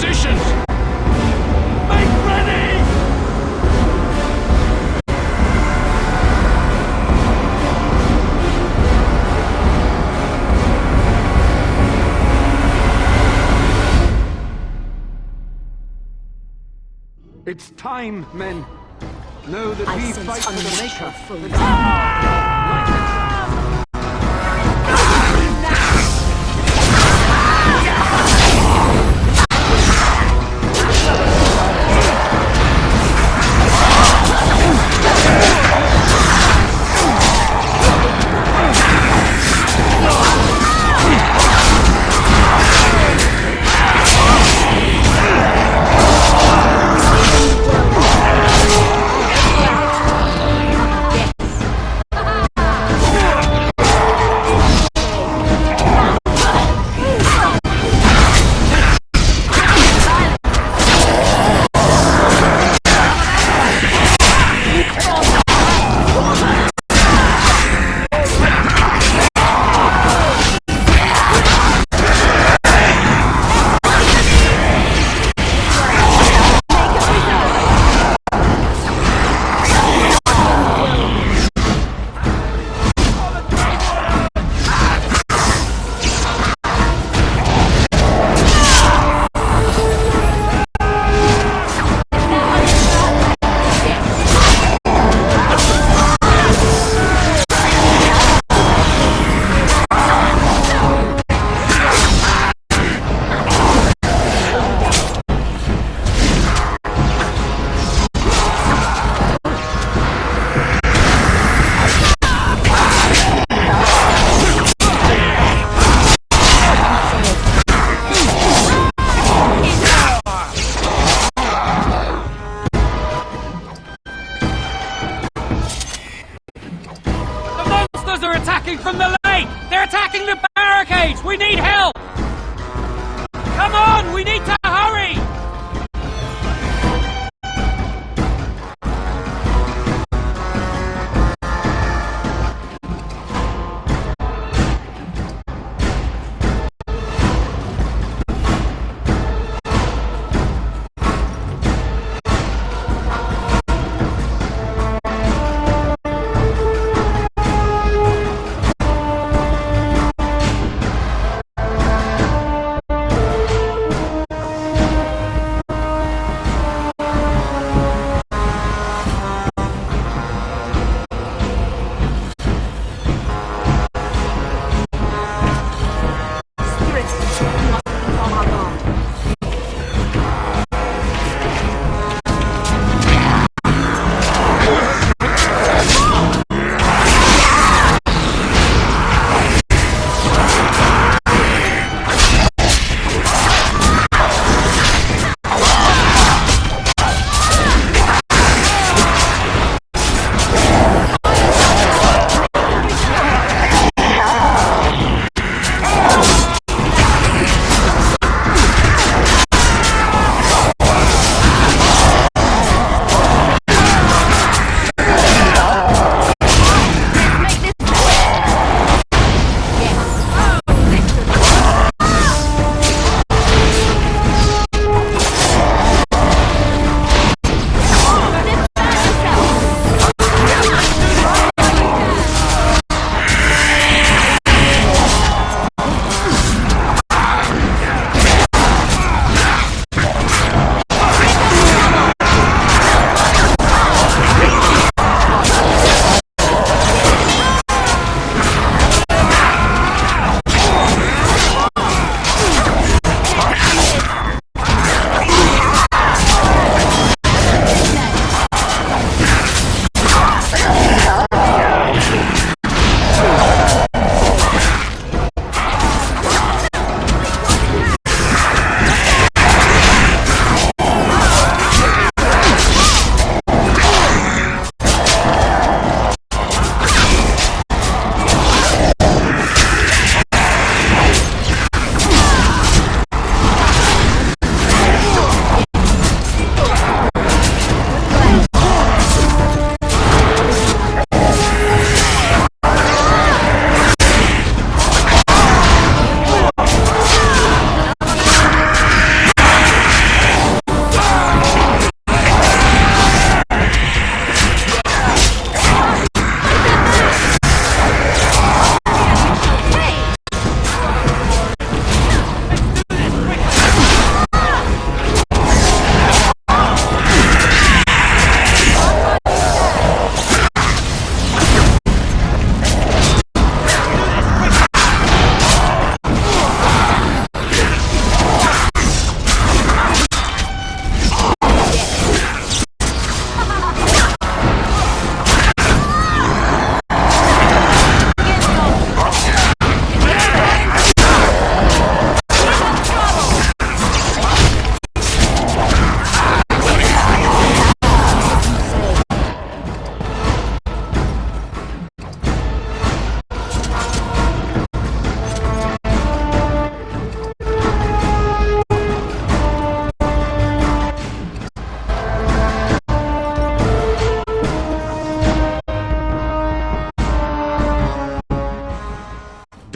positions! Make ready! It's time, men. Know that we fight for the Maker. From the lake! They're attacking the barricades! We need help! Come on! We need to hurry!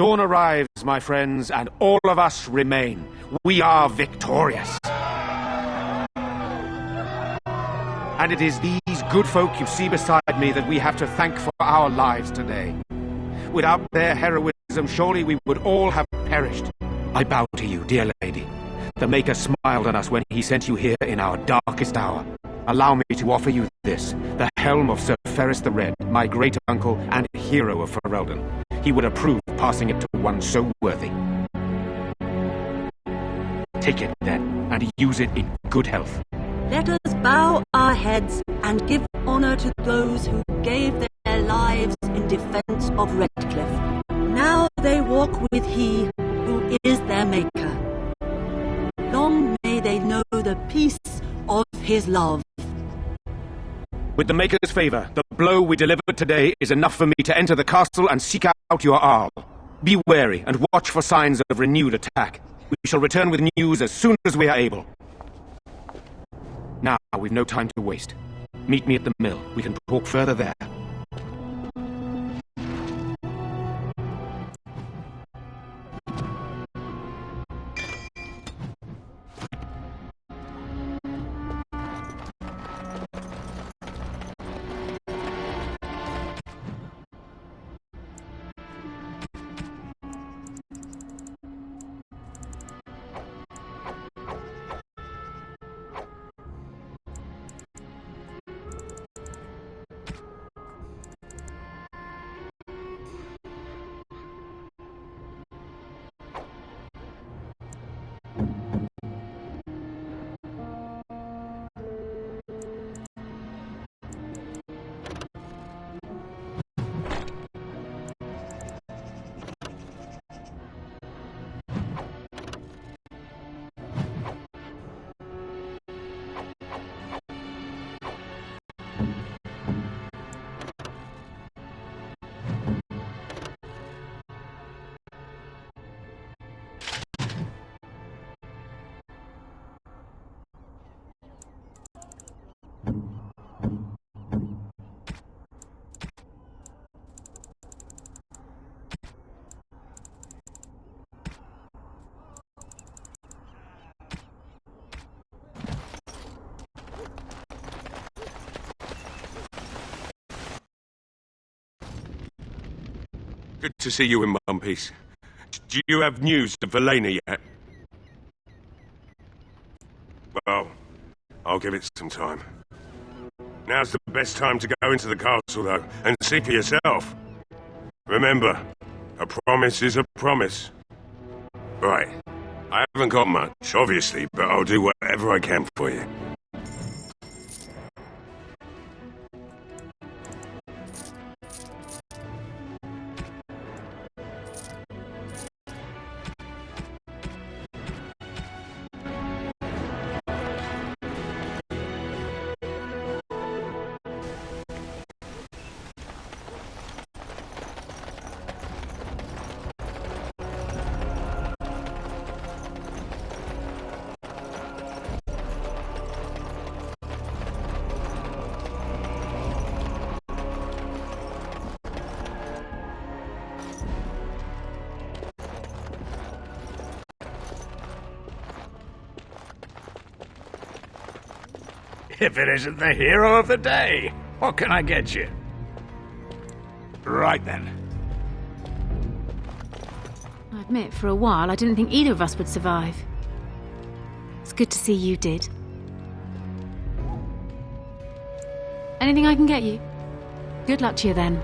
Dawn arrives, my friends, and all of us remain. We are victorious. And it is these good folk you see beside me that we have to thank for our lives today. Without their heroism, surely we would all have perished. I bow to you, dear lady. The Maker smiled on us when he sent you here in our darkest hour. Allow me to offer you this, the helm of Sir Ferris the Red, my great-uncle and hero of Ferelden. He would approve passing it to one so worthy. Take it, then, and use it in good health. Let us bow our heads and give honor to those who gave their lives in defense of Redcliffe. Now they walk with he who is their Maker. Long may they know the peace of his love. With the Maker's favor, the blow we delivered today is enough for me to enter the castle and seek out your Arl. Be wary and watch for signs of renewed attack. We shall return with news as soon as we are able. Now, we've no time to waste. Meet me at the mill. We can talk further there. Good to see you in one piece. Do you have news of Elena yet? Well, I'll give it some time. Now's the best time to go into the castle, though, and see for yourself. Remember, a promise is a promise. Right. I haven't got much, obviously, but I'll do whatever I can for you. If it isn't the hero of the day, what can I get you? Right then. I admit, for a while, I didn't think either of us would survive. It's good to see you did. Anything I can get you? Good luck to you then.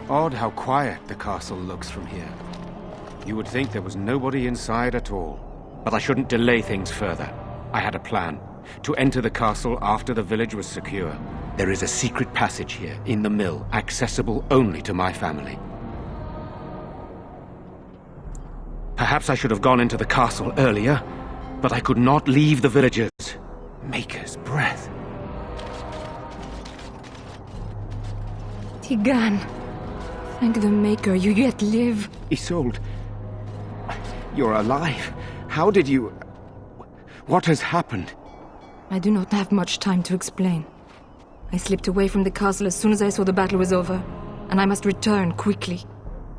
Odd how quiet the castle looks from here. You would think there was nobody inside at all. But I shouldn't delay things further. I had a plan. To enter the castle after the village was secure. There is a secret passage here, in the mill, accessible only to my family. Perhaps I should have gone into the castle earlier, but I could not leave the villagers. Maker's breath. Tigan, thank the Maker, you yet live. Isolde, you're alive. How did you... What has happened? I do not have much time to explain. I slipped away from the castle as soon as I saw the battle was over, and I must return quickly.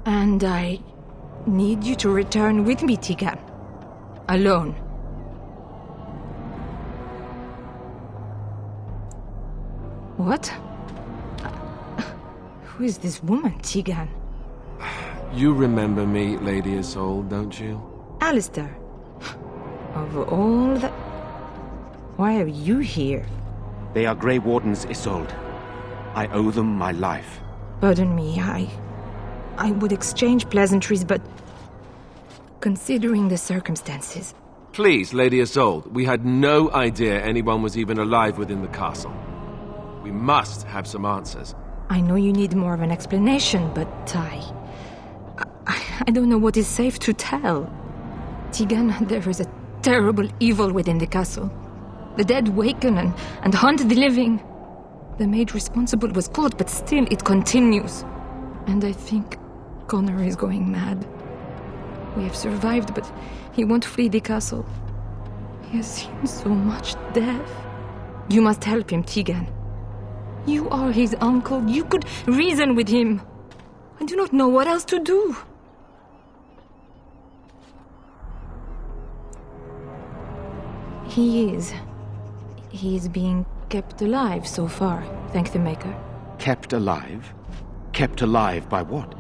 And I need you to return with me, Tigan. Alone. What? Who is this woman, Tigan? You remember me, Lady Isolde, don't you? Alistair. Of all the... Why are you here? They are Grey Wardens, Isolde. I owe them my life. Pardon me, I would exchange pleasantries, but... Considering the circumstances... Please, Lady Isolde, we had no idea anyone was even alive within the castle. We must have some answers. I know you need more of an explanation, but I don't know what is safe to tell. Tigan, there is a terrible evil within the castle. The dead waken and hunt the living. The maid responsible was caught, but still it continues. And I think Connor is going mad. We have survived, but he won't flee the castle. He has seen so much death. You must help him, Tigan. You are his uncle. You could reason with him. I do not know what else to do. He is being kept alive so far, thank the Maker. Kept alive? Kept alive by what?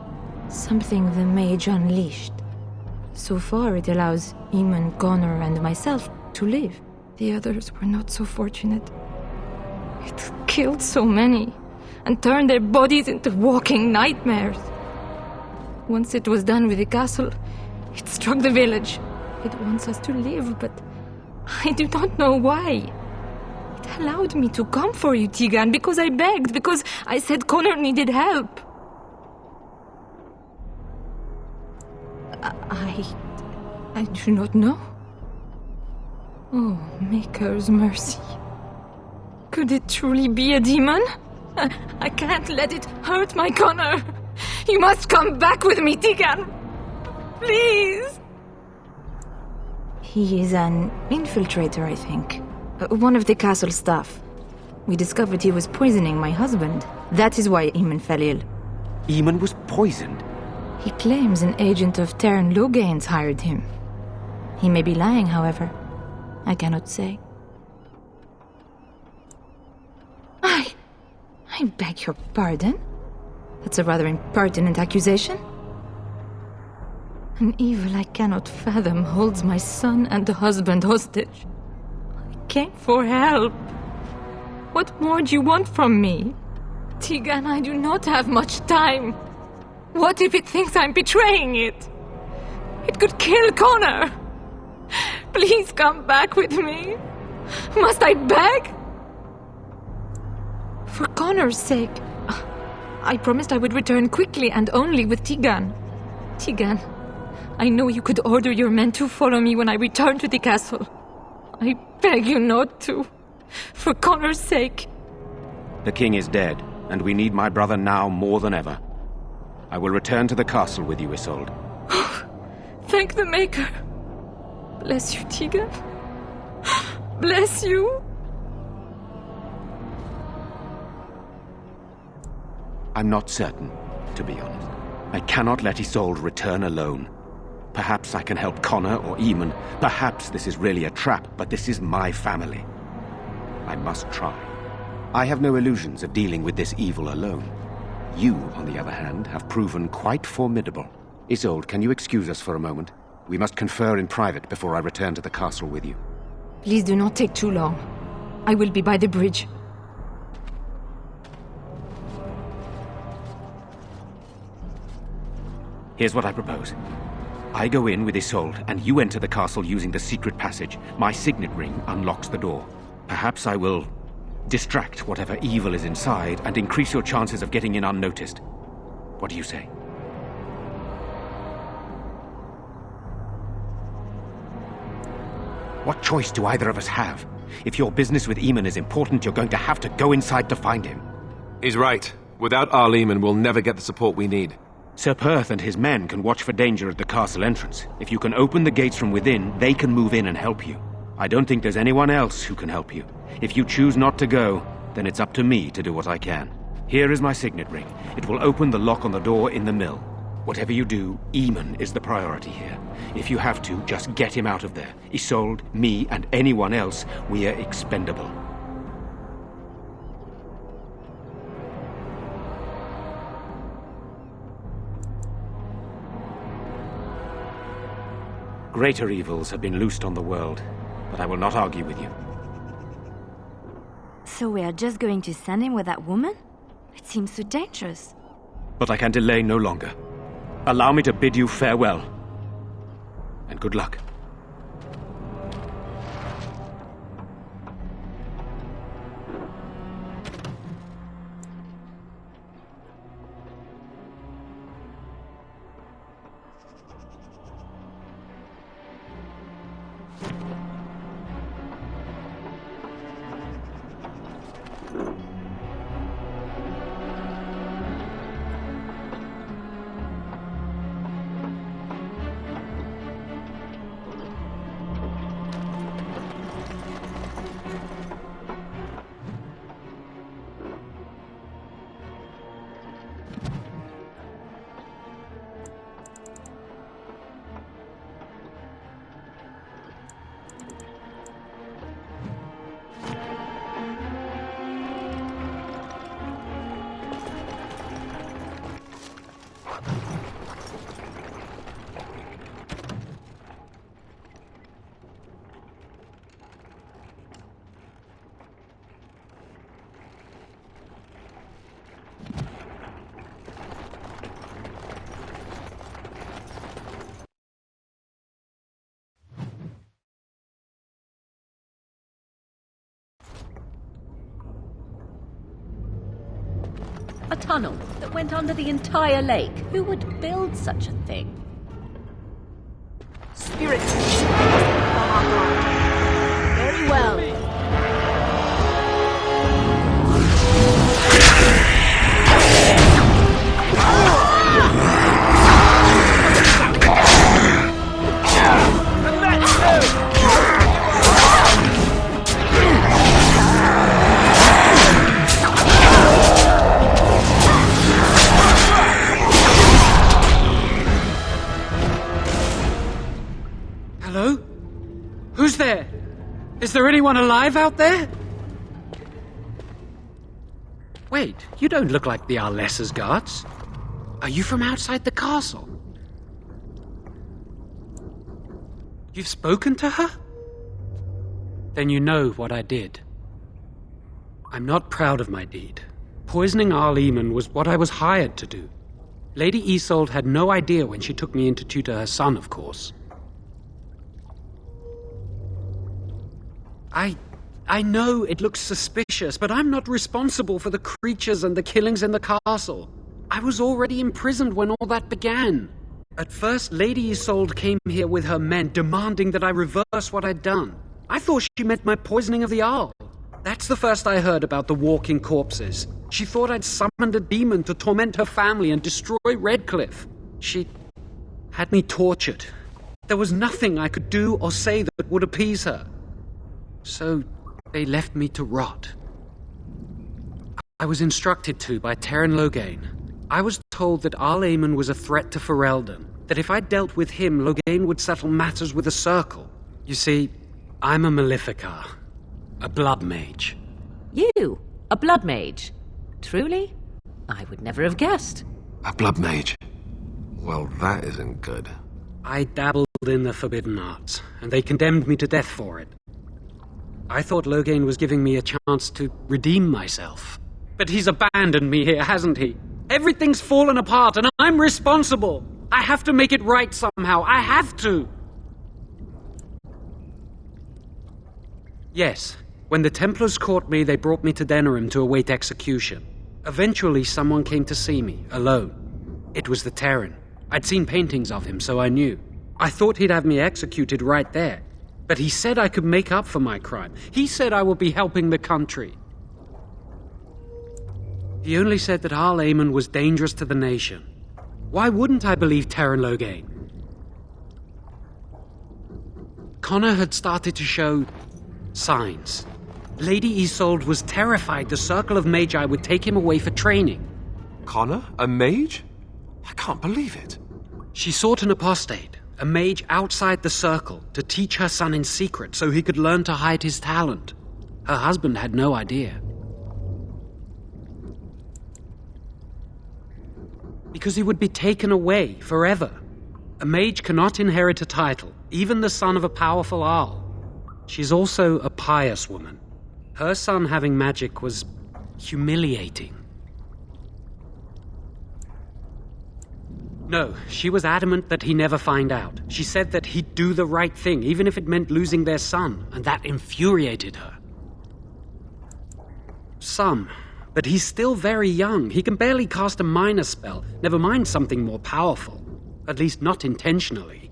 Something the mage unleashed. So far it allows Eamon, Connor and myself to live. The others were not so fortunate. It killed so many, and turned their bodies into walking nightmares. Once it was done with the castle, it struck the village. It wants us to live, but I do not know why. It allowed me to come for you, Tigan, because I begged, because I said Connor needed help. I do not know. Oh, Maker's mercy. Could it truly be a demon? I can't let it hurt my Connor. You must come back with me, Tigan. Please. He is an infiltrator, I think. One of the castle staff. We discovered he was poisoning my husband. That is why Eamon fell ill. Eamon was poisoned? He claims an agent of Terran Logains hired him. He may be lying, however. I cannot say. I beg your pardon? That's a rather impertinent accusation. An evil I cannot fathom holds my son and the husband hostage. I came for help. What more do you want from me? Tigan, I do not have much time. What if it thinks I'm betraying it? It could kill Connor. Please come back with me. Must I beg? For Connor's sake. I promised I would return quickly and only with Tigan. Tigan, I know you could order your men to follow me when I return to the castle. I beg you not to. For Connor's sake. The king is dead, and we need my brother now more than ever. I will return to the castle with you, Isolde. Thank the Maker. Bless you, Tigan. Bless you. I'm not certain, to be honest. I cannot let Isolde return alone. Perhaps I can help Connor or Eamon. Perhaps this is really a trap, but this is my family. I must try. I have no illusions of dealing with this evil alone. You, on the other hand, have proven quite formidable. Isolde, can you excuse us for a moment? We must confer in private before I return to the castle with you. Please do not take too long. I will be by the bridge. Here's what I propose. I go in with Isolde, and you enter the castle using the secret passage. My signet ring unlocks the door. Perhaps I will distract whatever evil is inside and increase your chances of getting in unnoticed. What do you say? What choice do either of us have? If your business with Eamon is important, you're going to have to go inside to find him. He's right. Without Arl Eamon, we'll never get the support we need. Sir Perth and his men can watch for danger at the castle entrance. If you can open the gates from within, they can move in and help you. I don't think there's anyone else who can help you. If you choose not to go, then it's up to me to do what I can. Here is my signet ring. It will open the lock on the door in the mill. Whatever you do, Eamon is the priority here. If you have to, just get him out of there. Isolde, me, and anyone else, we are expendable. Greater evils have been loosed on the world, but I will not argue with you. So we are just going to send him with that woman? It seems so dangerous. But I can delay no longer. Allow me to bid you farewell. And good luck. A tunnel that went under the entire lake. Who would build such a thing? Spirit. Very well. Hello? Who's there? Is there anyone alive out there? Wait, you don't look like the Ellissa's guards. Are you from outside the castle? You've spoken to her? Then you know what I did. I'm not proud of my deed. Poisoning Arl Eamon was what I was hired to do. Lady Isolde had no idea when she took me in to tutor her son, of course. I know it looks suspicious, but I'm not responsible for the creatures and the killings in the castle. I was already imprisoned when all that began. At first, Lady Isolde came here with her men, demanding that I reverse what I'd done. I thought she meant my poisoning of the Arl. That's the first I heard about the walking corpses. She thought I'd summoned a demon to torment her family and destroy Redcliffe. She had me tortured. There was nothing I could do or say that would appease her. So they left me to rot. I was instructed to by Terran Loghain. I was told that Arl Eamon was a threat to Ferelden, that if I dealt with him, Loghain would settle matters with the Circle. You see, I'm a Maleficar, a blood mage. You? A blood mage? Truly? I would never have guessed. A blood mage? Well, that isn't good. I dabbled in the forbidden arts, and they condemned me to death for it. I thought Loghain was giving me a chance to redeem myself. But he's abandoned me here, hasn't he? Everything's fallen apart, and I'm responsible. I have to make it right somehow. I have to! Yes. When the Templars caught me, they brought me to Denerim to await execution. Eventually, someone came to see me, alone. It was the Terran. I'd seen paintings of him, so I knew. I thought he'd have me executed right there. But he said I could make up for my crime. He said I would be helping the country. He only said that Al Aemon was dangerous to the nation. Why wouldn't I believe Terran Loghain? Connor had started to show signs. Lady Isolde was terrified the Circle of Magi would take him away for training. Connor? A mage? I can't believe it. She sought an apostate, a mage outside the Circle, to teach her son in secret so he could learn to hide his talent. Her husband had no idea. Because he would be taken away forever. A mage cannot inherit a title, even the son of a powerful Arl. She's also a pious woman. Her son having magic was humiliating. No, she was adamant that he never find out. She said that he'd do the right thing, even if it meant losing their son, and that infuriated her. But he's still very young. He can barely cast a minor spell, never mind something more powerful. At least not intentionally.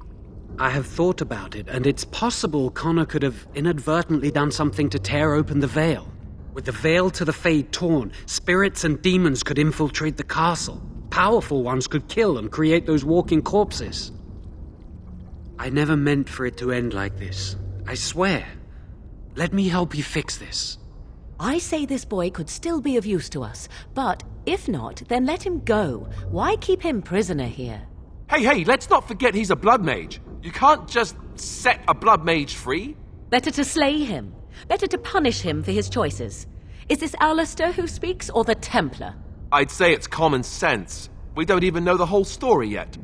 I have thought about it, and it's possible Connor could have inadvertently done something to tear open the veil. With the veil to the Fade torn, spirits and demons could infiltrate the castle. Powerful ones could kill and create those walking corpses. I never meant for it to end like this. I swear. Let me help you fix this. I say this boy could still be of use to us, but if not, then let him go. Why keep him prisoner here? Hey, let's not forget he's a blood mage. You can't just set a blood mage free. Better to slay him. Better to punish him for his choices. Is this Alistair who speaks, or the Templar? I'd say it's common sense. We don't even know the whole story yet.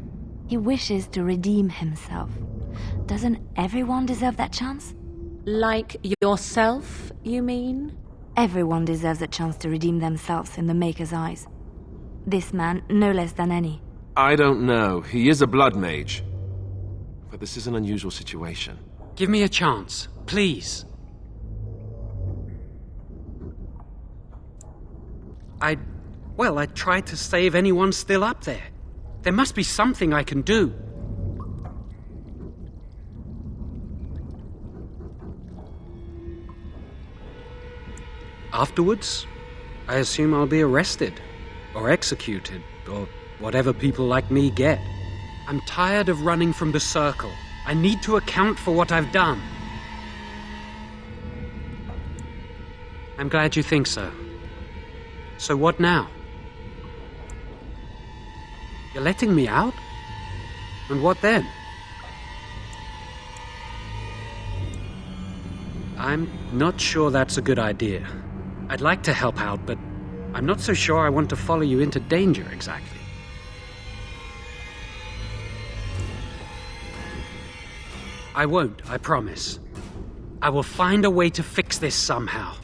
He wishes to redeem himself. Doesn't everyone deserve that chance? Like yourself, you mean? Everyone deserves a chance to redeem themselves in the Maker's eyes. This man, no less than any. I don't know. He is a blood mage. But this is an unusual situation. Give me a chance, please. I tried to save anyone still up there. There must be something I can do. Afterwards, I assume I'll be arrested, or executed, or whatever people like me get. I'm tired of running from the Circle. I need to account for what I've done. I'm glad you think so. So what now? You're letting me out? And what then? I'm not sure that's a good idea. I'd like to help out, but I'm not so sure I want to follow you into danger exactly. I won't, I promise. I will find a way to fix this somehow.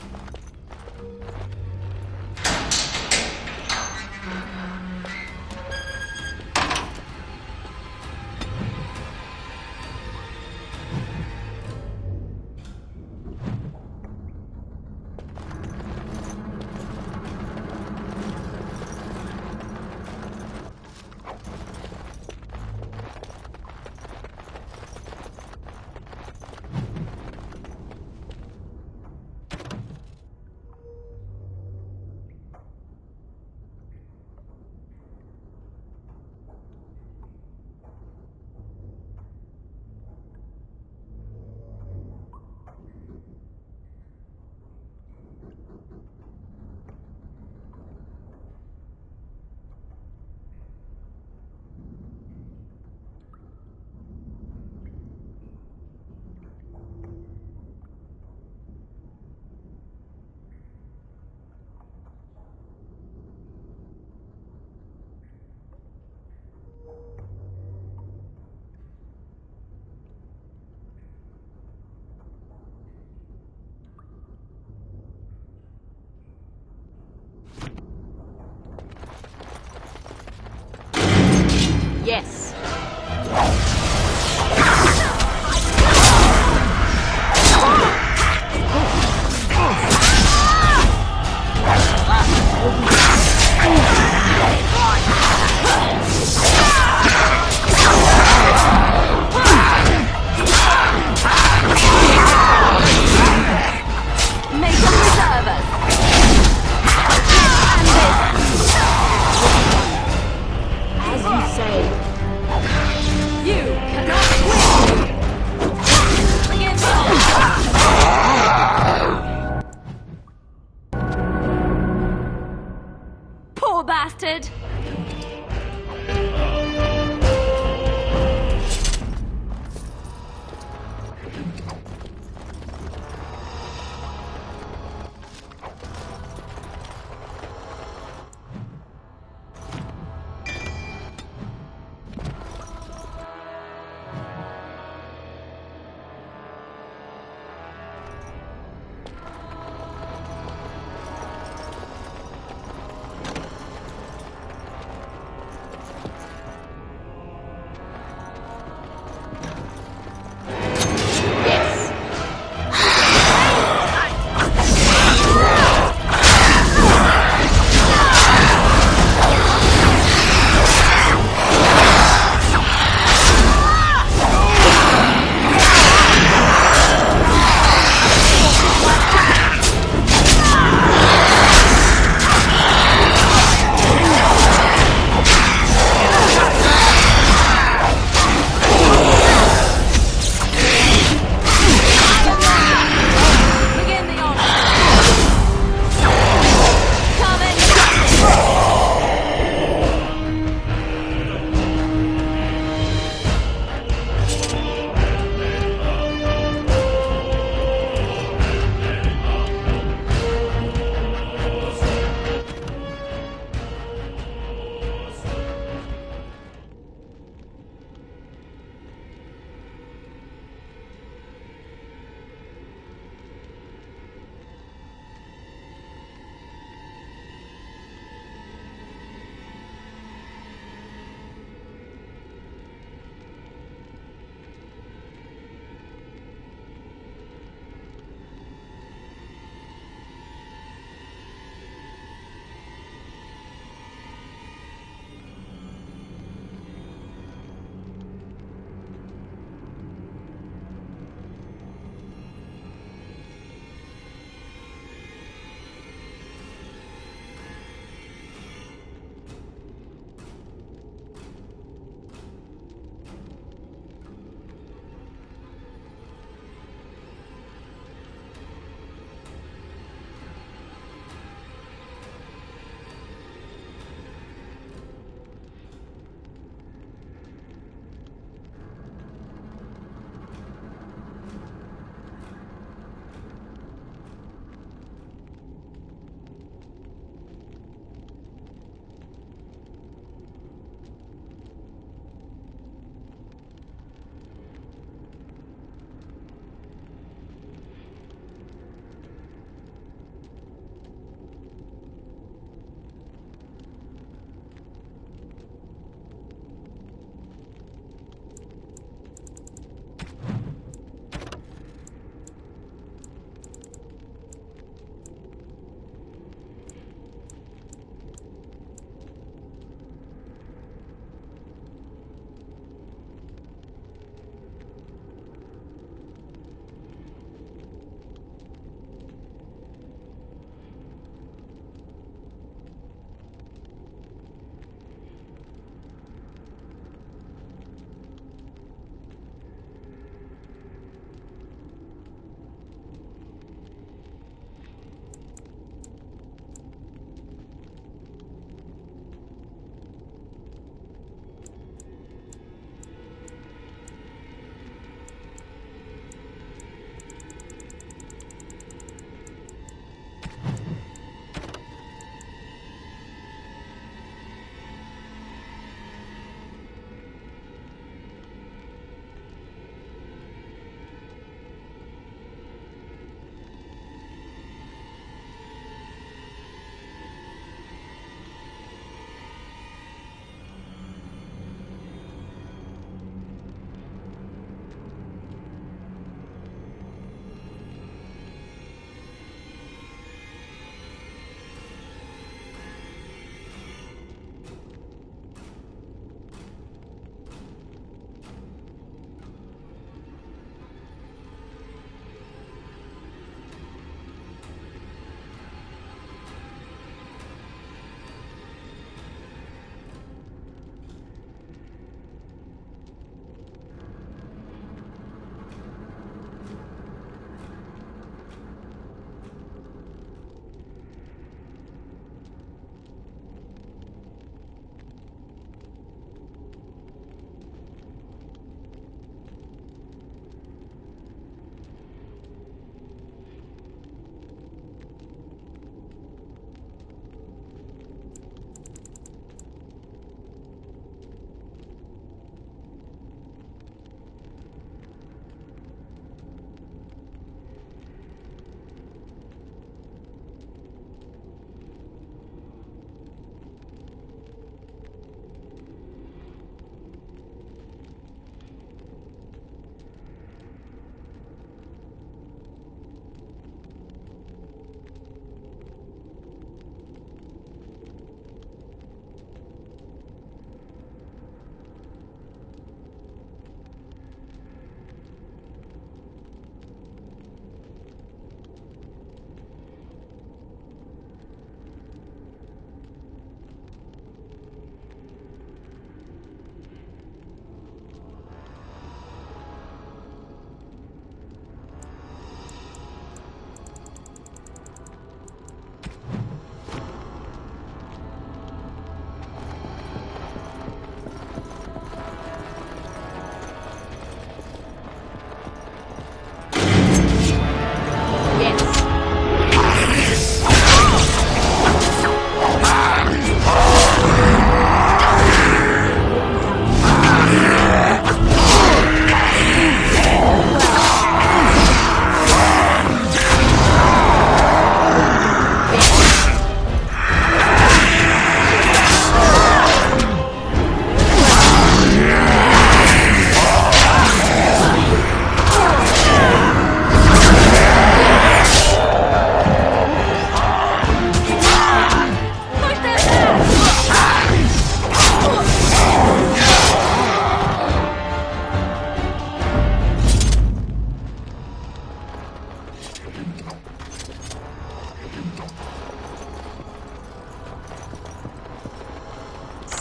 Yes,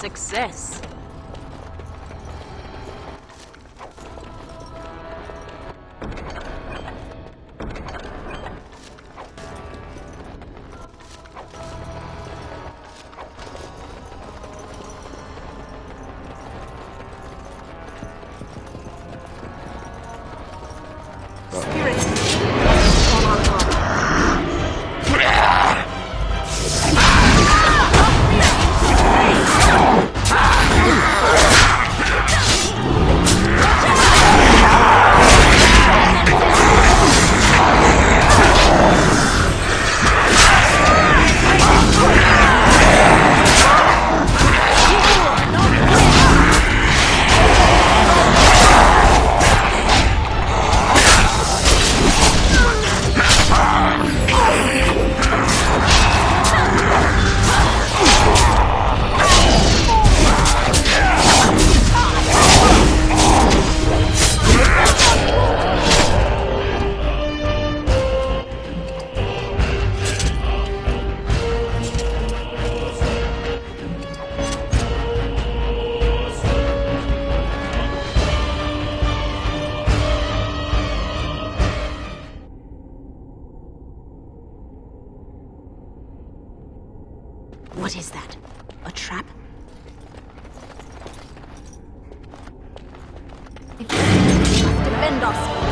success. What is that? A trap? Defend ourselves.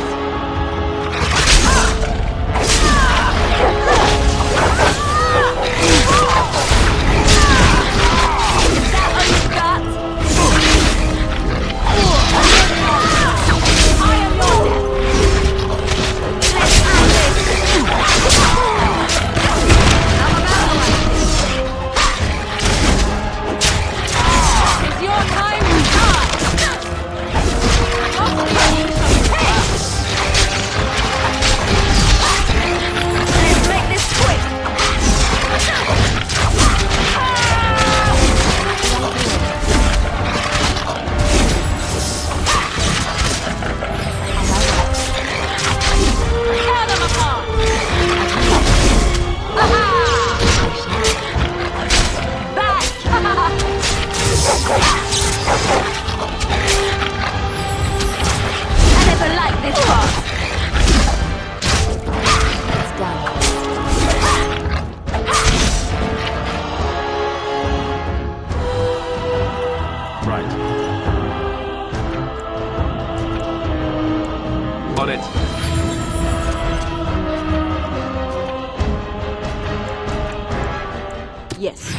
On it. Yes.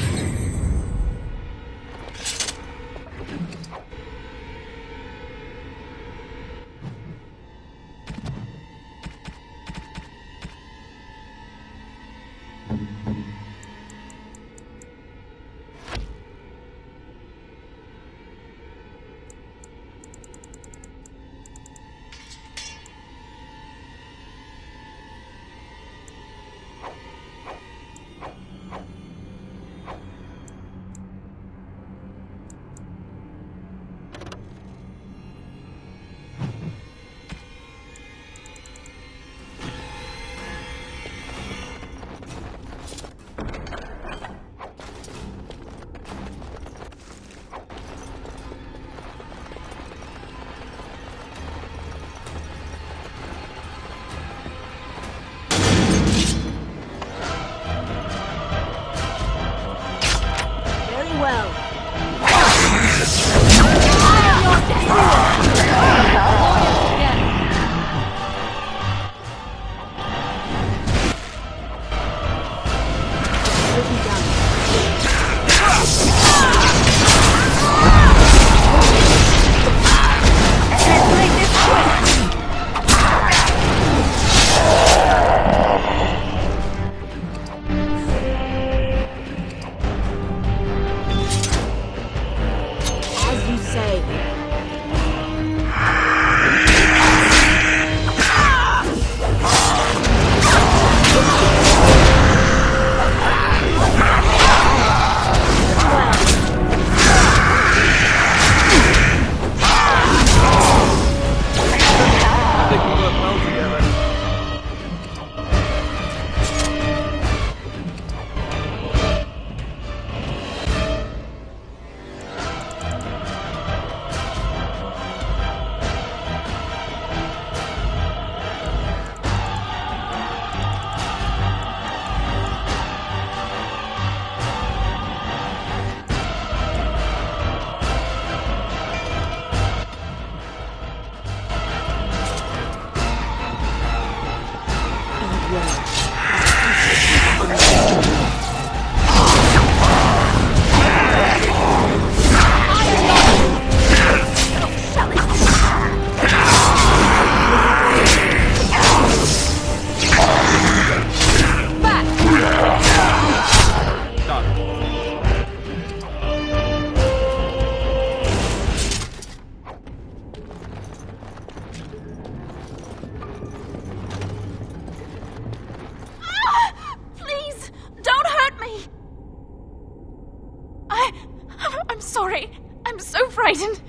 I'm sorry. I'm so frightened.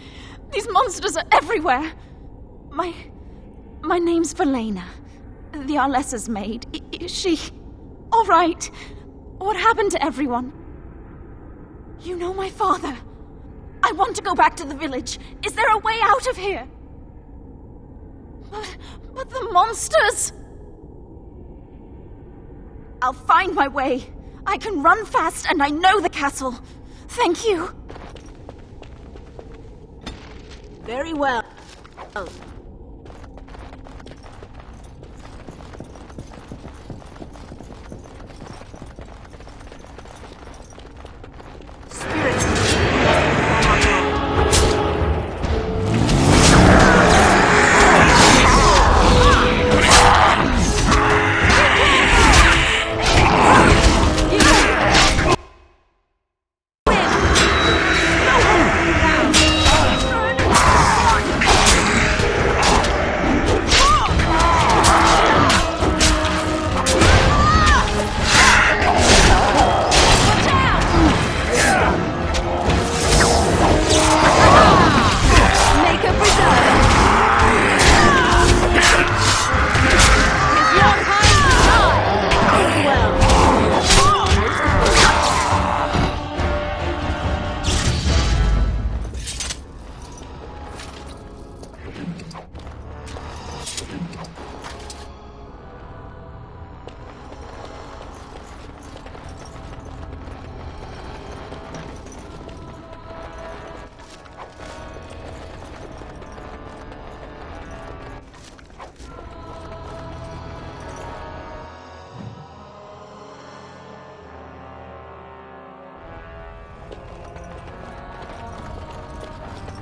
These monsters are everywhere. My name's Valena. The Arlessa's maid. Is she... all right? What happened to everyone? You know my father. I want to go back to the village. Is there a way out of here? But the monsters... I'll find my way. I can run fast and I know the castle. Thank you. Very well.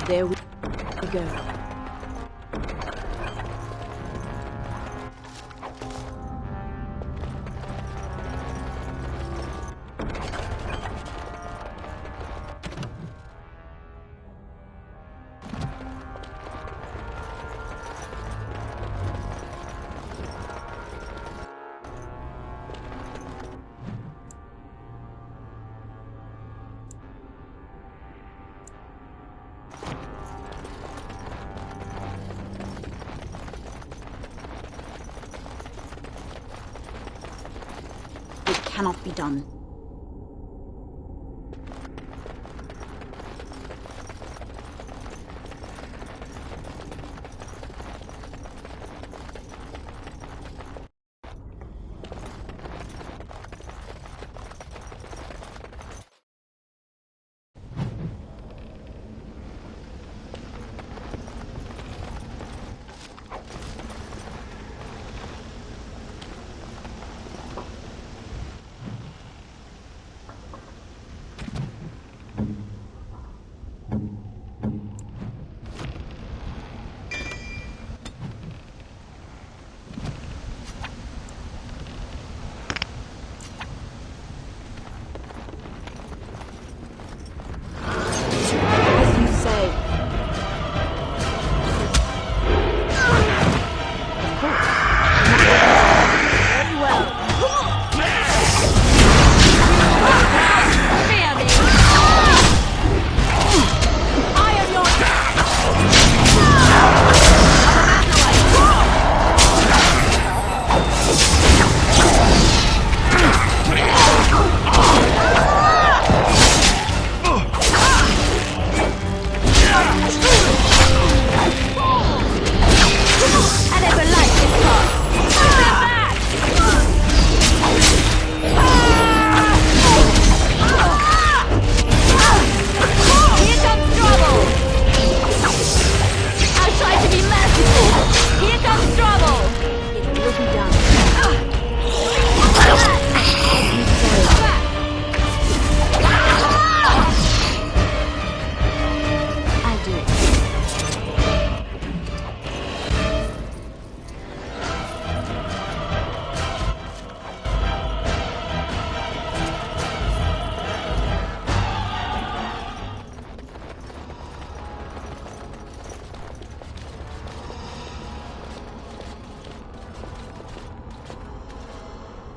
There we go. Cannot be done.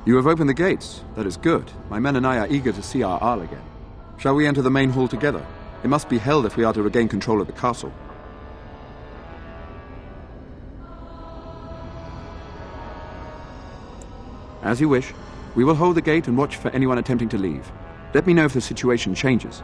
You have opened the gates. That is good. My men and I are eager to see our Arl again. Shall we enter the main hall together? It must be held if we are to regain control of the castle. As you wish. We will hold the gate and watch for anyone attempting to leave. Let me know if the situation changes.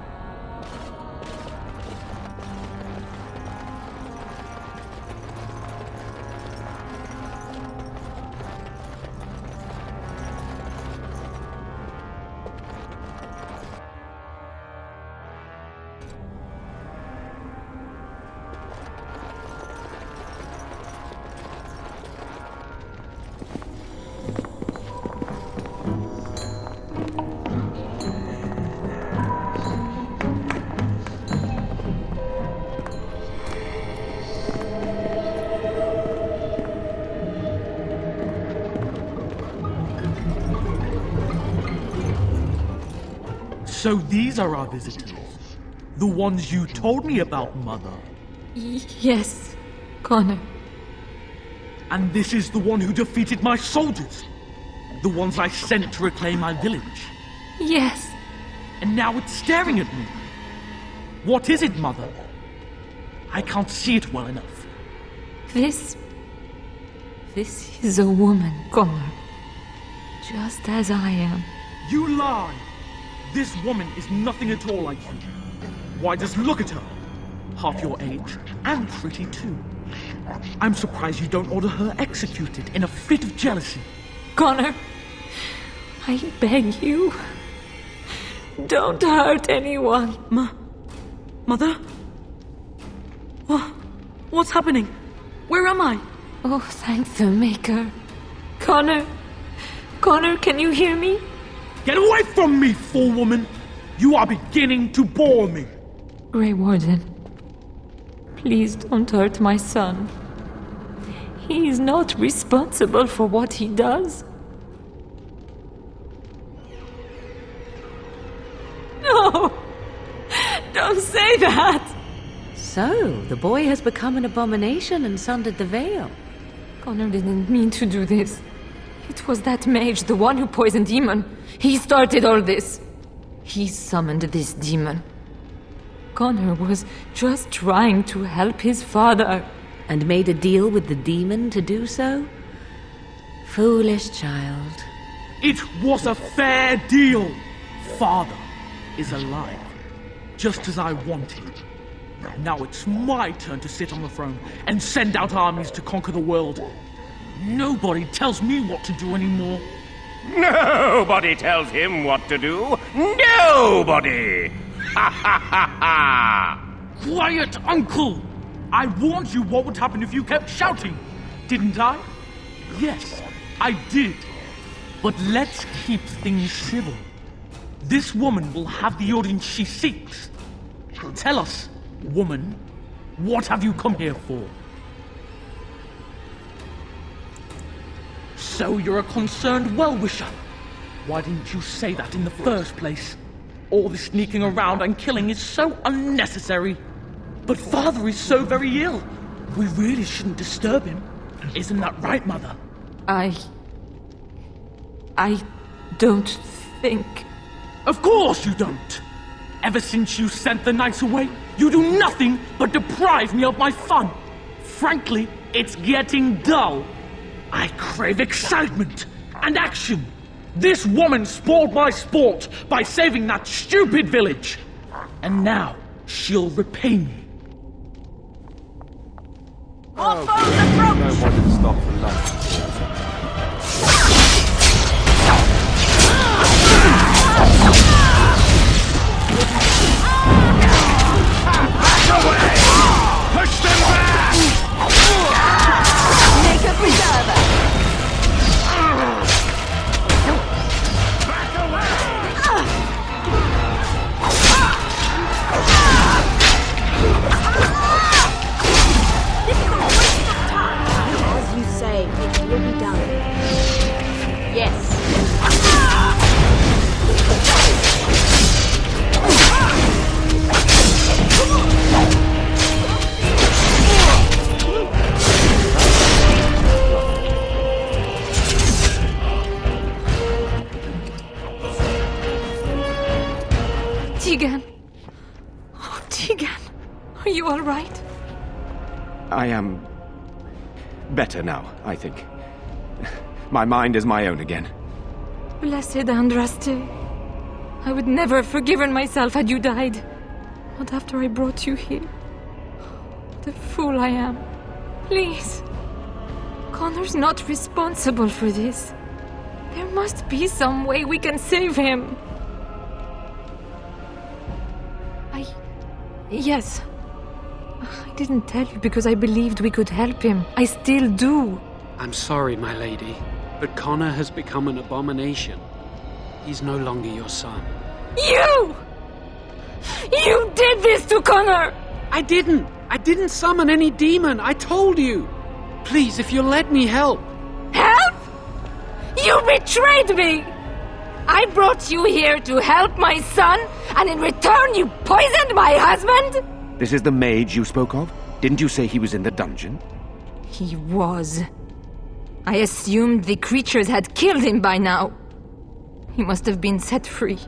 So these are our visitors? The ones you told me about, Mother? Yes, Connor. And this is the one who defeated my soldiers? The ones I sent to reclaim my village? Yes. And now it's staring at me. What is it, Mother? I can't see it well enough. This is a woman, Connor. Just as I am. You lie! This woman is nothing at all like you. Why, just look at her. Half your age, and pretty too. I'm surprised you don't order her executed in a fit of jealousy. Connor, I beg you, don't hurt anyone. Mother? What's happening? Where am I? Oh, thank the Maker. Connor, can you hear me? Get away from me, fool woman! You are beginning to bore me. Grey Warden, please don't hurt my son. He is not responsible for what he does. No! Don't say that! So, the boy has become an abomination and sundered the veil. Connor didn't mean to do this. It was that mage, the one who poisoned Demon. He started all this. He summoned this demon. Connor was just trying to help his father. And made a deal with the demon to do so? Foolish child. It was a fair deal. Father is alive, just as I wanted. Now it's my turn to sit on the throne and send out armies to conquer the world. Nobody tells me what to do anymore. Nobody tells him what to do. Nobody! Ha ha ha ha! Quiet, Uncle! I warned you what would happen if you kept shouting, didn't I? Yes, I did. But let's keep things civil. This woman will have the audience she seeks. Tell us, woman, what have you come here for? So you're a concerned well-wisher. Why didn't you say that in the first place? All this sneaking around and killing is so unnecessary. But Father is so very ill. We really shouldn't disturb him. Isn't that right, Mother? I don't think... Of course you don't! Ever since you sent the knights away, you do nothing but deprive me of my fun. Frankly, it's getting dull. I crave excitement and action. This woman spoiled my sport by saving that stupid village. And now she'll repay me. No one can stop for lunch. Push them back! Make a preserver! Back away! As you say, it will be done. Tegan, are you all right? I am better now, I think. My mind is my own again. Blessed Andraste. I would never have forgiven myself had you died. Not after I brought you here. What a fool I am. Please. Connor's not responsible for this. There must be some way we can save him. Yes. I didn't tell you because I believed we could help him. I still do. I'm sorry, my lady, but Connor has become an abomination. He's no longer your son. You! You did this to Connor! I didn't summon any demon. I told you. Please, if you'll let me help. Help? You betrayed me! I brought you here to help my son, and in return you poisoned my husband? This is the mage you spoke of? Didn't you say he was in the dungeon? He was. I assumed the creatures had killed him by now. He must have been set free.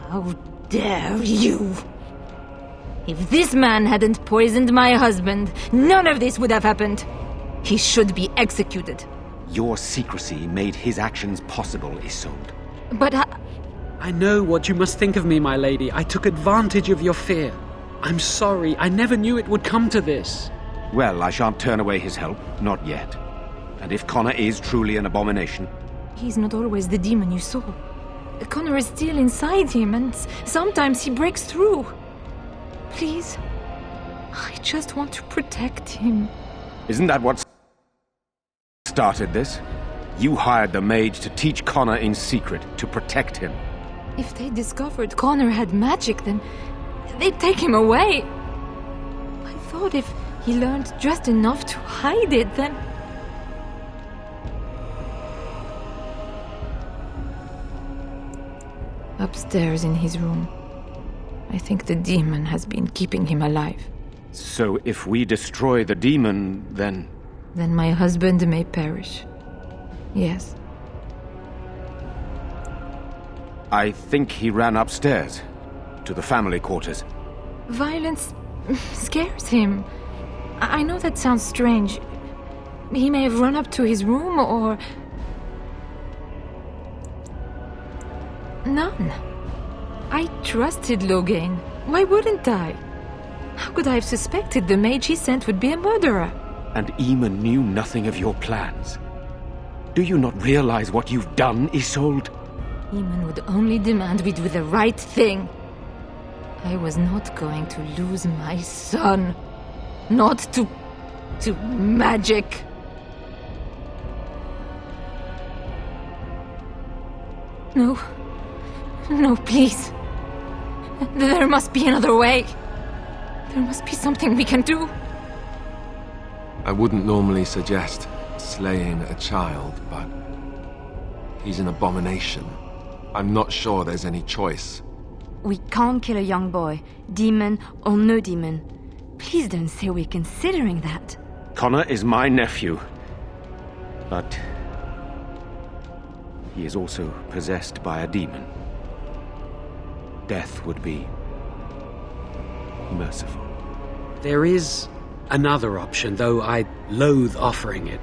How dare you! If this man hadn't poisoned my husband, none of this would have happened. He should be executed. Your secrecy made his actions possible, Isolde. But I know what you must think of me, my lady. I took advantage of your fear. I'm sorry. I never knew it would come to this. Well, I shan't turn away his help. Not yet. And if Connor is truly an abomination... He's not always the demon you saw. Connor is still inside him, and sometimes he breaks through. Please, I just want to protect him. Isn't that what started this? You hired the mage to teach Connor in secret, to protect him. If they discovered Connor had magic, then they'd take him away. I thought if he learned just enough to hide it, then... Upstairs in his room. I think the demon has been keeping him alive. So if we destroy the demon, then... Then my husband may perish. Yes. I think he ran upstairs, to the family quarters. Violence scares him. I know that sounds strange. He may have run up to his room, or... None. I trusted Logain. Why wouldn't I? How could I have suspected the mage he sent would be a murderer? And Eamon knew nothing of your plans. Do you not realize what you've done, Isolde? Eamon would only demand we do the right thing. I was not going to lose my son. Not to magic. No. No, please. There must be another way. There must be something we can do. I wouldn't normally suggest slaying a child, but he's an abomination. I'm not sure there's any choice. We can't kill a young boy, demon or no demon. Please don't say we're considering that. Connor is my nephew. But he is also possessed by a demon. Death would be merciful. There is another option, though I loathe offering it.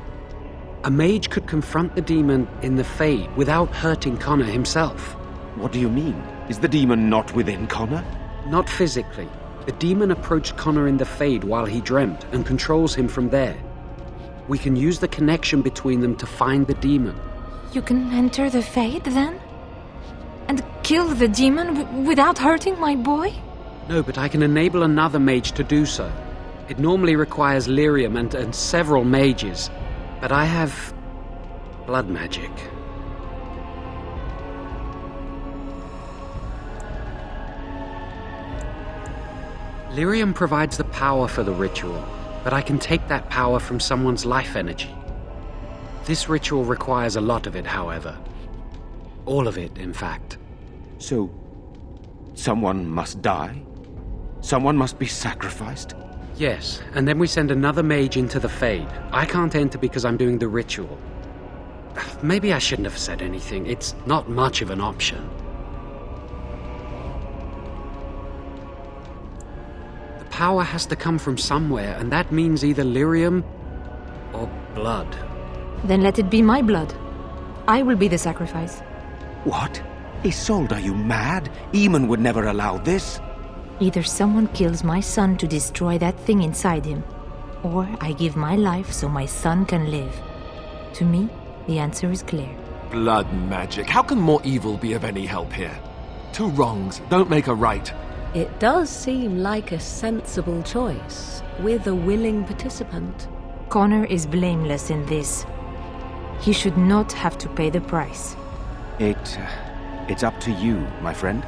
A mage could confront the demon in the Fade without hurting Connor himself. What do you mean? Is the demon not within Connor? Not physically. The demon approached Connor in the Fade while he dreamt and controls him from there. We can use the connection between them to find the demon. You can enter the Fade, then? And kill the demon without hurting my boy? No, but I can enable another mage to do so. It normally requires lyrium and several mages, but I have blood magic. Lyrium provides the power for the ritual, but I can take that power from someone's life energy. This ritual requires a lot of it, however. All of it, in fact. So, someone must die? Someone must be sacrificed? Yes, and then we send another mage into the Fade. I can't enter because I'm doing the ritual. Maybe I shouldn't have said anything. It's not much of an option. power has to come from somewhere, and that means either lyrium or blood. Then let it be my blood. I will be the sacrifice. What? Isolde, are you mad? Eamon would never allow this. Either someone kills my son to destroy that thing inside him, or I give my life so my son can live. To me, the answer is clear. Blood magic. How can more evil be of any help here? Two wrongs don't make a right. It does seem like a sensible choice, with a willing participant. Connor is blameless in this. He should not have to pay the price. It's up to you, my friend.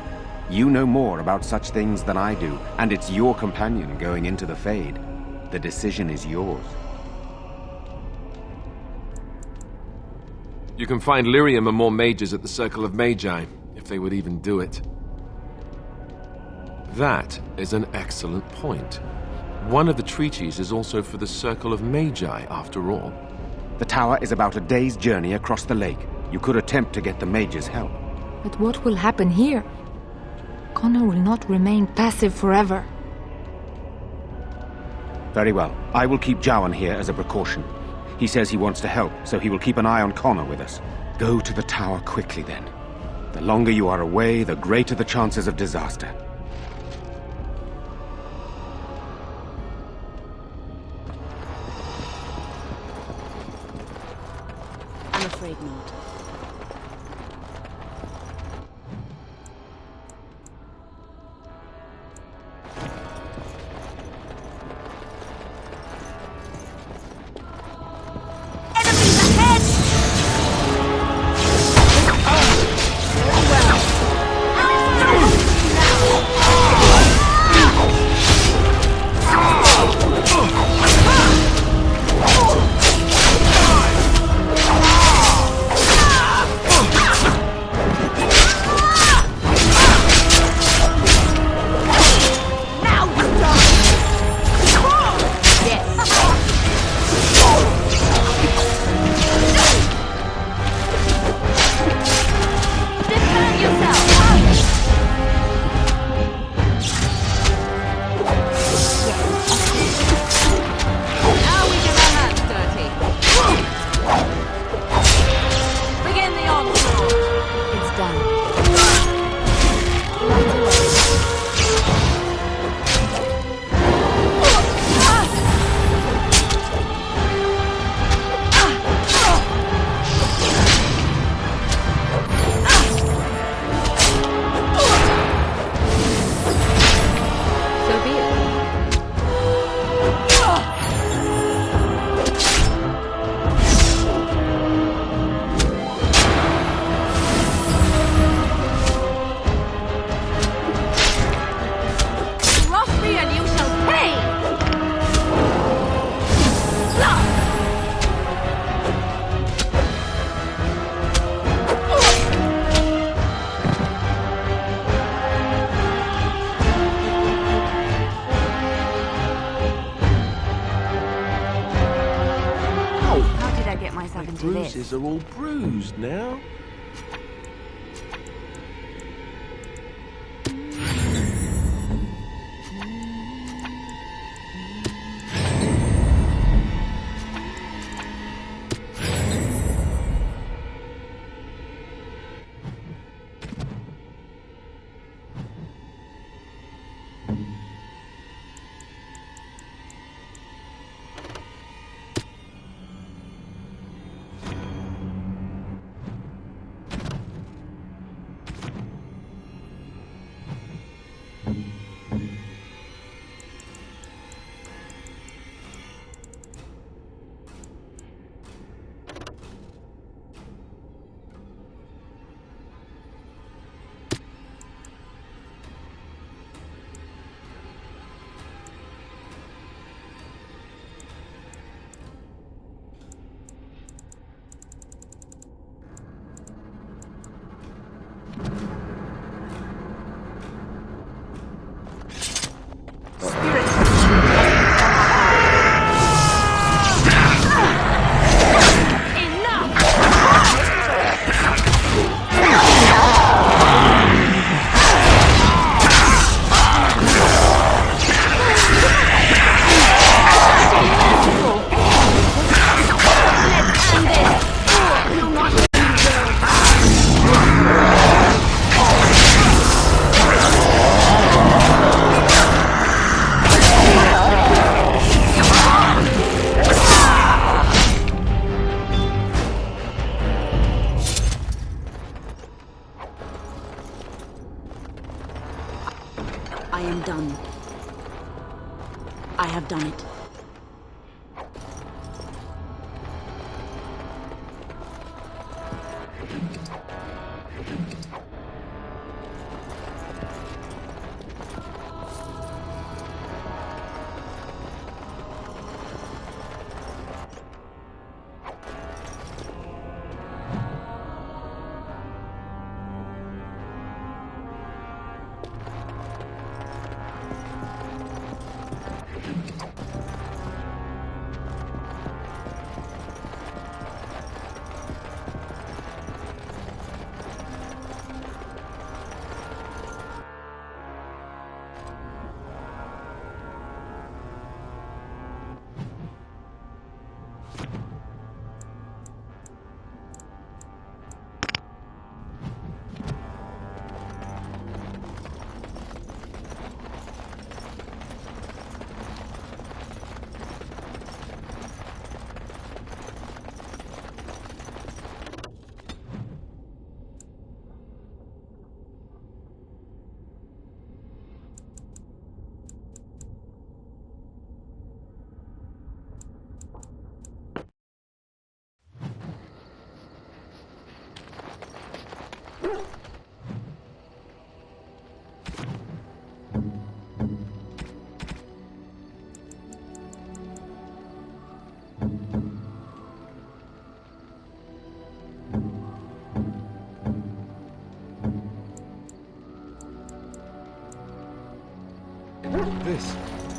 You know more about such things than I do, and it's your companion going into the Fade. The decision is yours. You can find lyrium and more mages at the Circle of Magi, if they would even do it. That is an excellent point. One of the treaties is also for the Circle of Magi, after all. The tower is about a day's journey across the lake. You could attempt to get the mages' help. But what will happen here? Connor will not remain passive forever. Very well. I will keep Jowan here as a precaution. He says he wants to help, so he will keep an eye on Connor with us. Go to the tower quickly, then. The longer you are away, the greater the chances of disaster. I'm afraid not. Bruises are all bruised now. I am done. I have done it.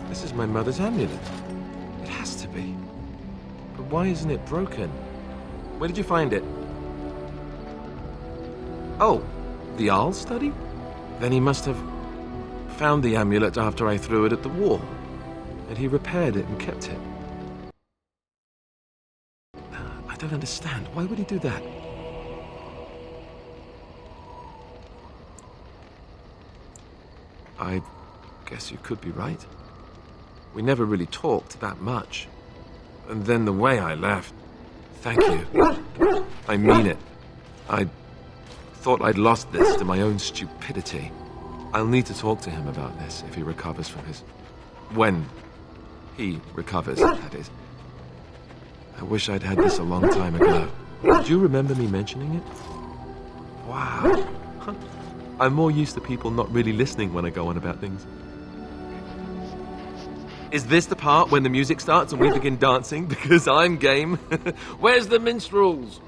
This is my mother's amulet. It has to be. But why isn't it broken? Where did you find it? Oh, the Arl study? Then he must have found the amulet after I threw it at the wall. And he repaired it and kept it. I don't understand. Why would he do that? I guess you could be right. We never really talked that much. And then the way I left... Thank you. I mean it. I thought I'd lost this to my own stupidity. I'll need to talk to him about this if he recovers from his... When he recovers, that is. I wish I'd had this a long time ago. Do you remember me mentioning it? Wow. I'm more used to people not really listening when I go on about things. Is this the part when the music starts and we begin dancing? Because I'm game. Where's the minstrels?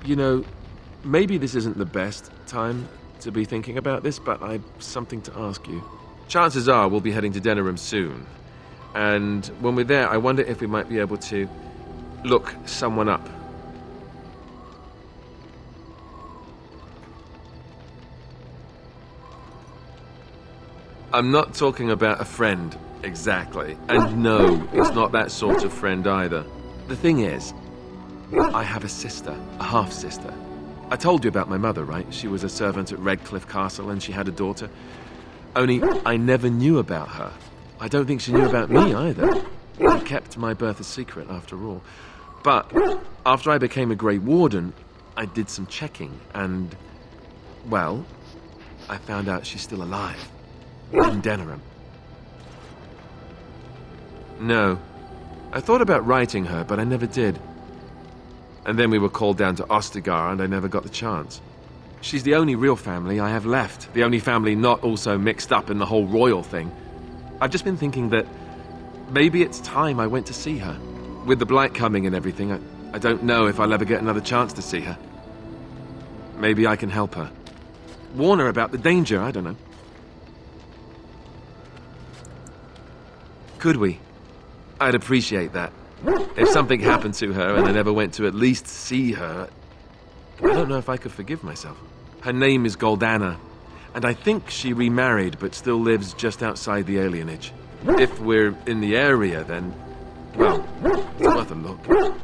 You know, maybe this isn't the best time to be thinking about this, but I've something to ask you. Chances are we'll be heading to Denerim soon. And when we're there, I wonder if we might be able to look someone up. I'm not talking about a friend, exactly. And no, it's not that sort of friend either. The thing is, I have a sister, a half-sister. I told you about my mother, right? She was a servant at Redcliffe Castle and she had a daughter. Only, I never knew about her. I don't think she knew about me either. I kept my birth a secret, after all. But after I became a Grey Warden, I did some checking and, well, I found out she's still alive. In Denerim. No. I thought about writing her, but I never did. And then we were called down to Ostagar, and I never got the chance. She's the only real family I have left. The only family not also mixed up in the whole royal thing. I've just been thinking that maybe it's time I went to see her. With the blight coming and everything, I don't know if I'll ever get another chance to see her. Maybe I can help her. Warn her about the danger, I don't know. Could we? I'd appreciate that. If something happened to her and I never went to at least see her, I don't know if I could forgive myself. Her name is Goldana, and I think she remarried but still lives just outside the alienage. If we're in the area, then, well, it's worth a look.